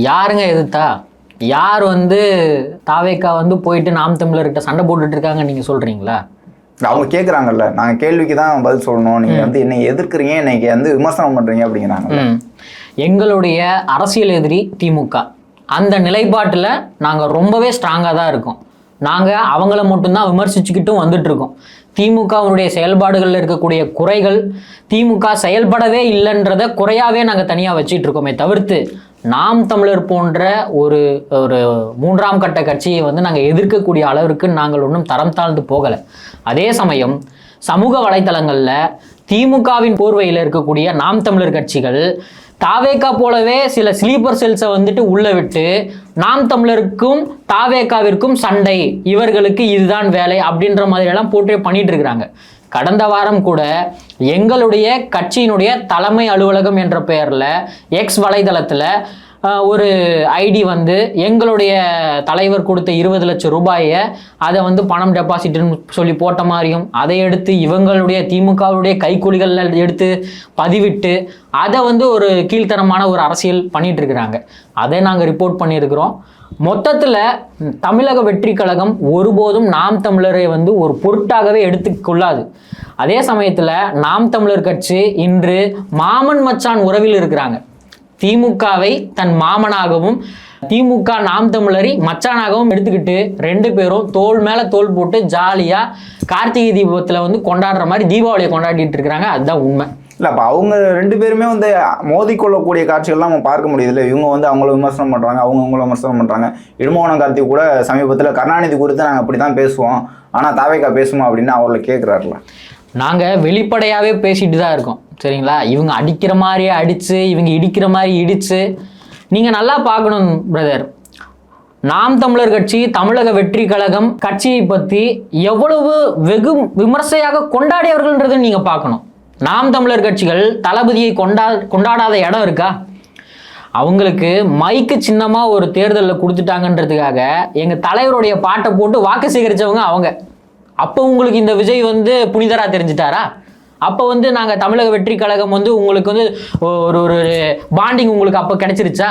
யாருங்க எதிர்த்தா? யார் வந்து தாவேக்கா வந்து போயிட்டு நாம் தமிழர்கிட்ட சண்டை போட்டுட்டு இருக்காங்க நீங்க சொல்றீங்களா? அவங்க கேட்குறாங்கல்ல, நாங்கள் கேள்விக்கு தான் பதில் சொல்லணும், நீங்கள் வந்து என்னை எதிர்க்கிறீங்க, இன்னைக்கு வந்து விமர்சனம் பண்ணுறீங்க அப்படிங்கிறாங்க. எங்களுடைய அரசியல் எதிரி திமுக. அந்த நிலைப்பாட்டில் நாங்கள் ரொம்பவே ஸ்ட்ராங்காக தான் இருக்கோம். நாங்கள் அவங்கள மட்டும்தான் விமர்சிச்சுக்கிட்டும் வந்துட்டு இருக்கோம். திமுகவுடைய செயல்பாடுகளில் இருக்கக்கூடிய குறைகள் திமுக செயல்படவே இல்லைன்றத குறையாவே நாங்கள் தனியாக வச்சிட்டு இருக்கோமே தவிர்த்து நாம் தமிழர் போன்ற ஒரு ஒரு மூன்றாம் கட்ட கட்சியை வந்து நாங்கள் எதிர்க்கக்கூடிய அளவிற்கு நாங்கள் ஒன்றும் தரம் தாழ்ந்து போகலை. அதே சமயம் சமூக வலைத்தளங்களில் திமுகவின் போர்வையில் இருக்கக்கூடிய நாம் தமிழர் கட்சிகள் தாவேக்கா போலவே சில ஸ்லீப்பர் செல்ஸை வந்துட்டு உள்ள விட்டு நாம் தமிழருக்கும் தாவேக்காவிற்கும் சண்டை, இவர்களுக்கு இதுதான் வேலை அப்படின்ற மாதிரியெல்லாம் போட்டே பண்ணிட்டு இருக்கிறாங்க. கடந்த வாரம் கூட எங்களுடைய கட்சியினுடைய தலைமை அலுவலகம் என்ற பெயரில் எக்ஸ் வலைதளத்தில் ஒரு ஐடி வந்து எங்களுடைய தலைவர் கொடுத்த 20 லட்சம் ரூபாயை அதை வந்து பணம் டெபாசிட்னு சொல்லி போட்ட மாதிரியும், அதை எடுத்து இவங்களுடைய திமுகவுடைய கைக்கூலிகளில் எடுத்து பதிவிட்டு அதை வந்து ஒரு கீழ்த்தரமான ஒரு அரசியல் பண்ணிட்டு இருக்கிறாங்க. அதை நாங்கள் ரிப்போர்ட் பண்ணியிருக்கிறோம். மொத்தத்தில் தமிழக வெற்றி கழகம் ஒருபோதும் நாம் தமிழரை வந்து ஒரு பொருட்டாகவே எடுத்துக்கொள்ளாது. அதே சமயத்தில் நாம் தமிழர் கட்சி இன்று மாமன் மச்சான் உறவில் இருக்கிறாங்க. திமுகவை தன் மாமனாகவும் திமுக நாம் தமிழரை மச்சானாகவும் எடுத்துக்கிட்டு ரெண்டு பேரும் தோள் மேலே தோள் போட்டு ஜாலியாக கார்த்திகை தீபத்தில் வந்து கொண்டாடுற மாதிரி தீபாவளியை கொண்டாடிட்டு இருக்கிறாங்க. அதுதான் உண்மை. இல்லை, அப்போ அவங்க ரெண்டு பேருமே வந்து மோதிக்கொள்ளக்கூடிய காட்சிகள்லாம் நம்ம பார்க்க முடியுது இல்லை? இவங்க வந்து அவங்கள விமர்சனம் பண்ணுறாங்க, அவங்கள விமர்சனம் பண்ணுறாங்க. இடுமோகன் கார்த்திக் கூட சமீபத்தில் கருணாநிதி குறித்து நாங்கள் அப்படி தான் பேசுவோம், ஆனால் தாவேக்கா பேசுமா அப்படின்னு அவர்களை கேட்குறாருல. நாங்கள் வெளிப்படையாகவே பேசிட்டு தான் இருக்கோம், சரிங்களா? இவங்க அடிக்கிற மாதிரியே அடித்து, இவங்க இடிக்கிற மாதிரி இடித்து. நீங்கள் நல்லா பார்க்கணும் பிரதர், நாம் தமிழர் கட்சி, தமிழக வெற்றி கழகம் கட்சியை பற்றி எவ்வளவு வெகு விமர்சையாக கொண்டாடியவர்கள்ன்றது நீங்கள் பார்க்கணும். நாம் தமிழர் கட்சிகள் தளபதியை கொண்டாடாத இடம் இருக்கா? அவங்களுக்கு மைக்கு சின்னமாக ஒரு தேர்தலில் கொடுத்துட்டாங்கன்றதுக்காக எங்கள் தலைவருடைய பாட்டை போட்டு வாக்கு சேகரித்தவங்க அவங்க. அப்போ உங்களுக்கு இந்த விஜய் வந்து புனிதராக தெரிஞ்சிட்டாரா? அப்போ வந்து நாங்கள் தமிழக வெற்றி கழகம் வந்து உங்களுக்கு வந்து ஒரு பாண்டிங் உங்களுக்கு அப்போ கிடைச்சிருச்சா?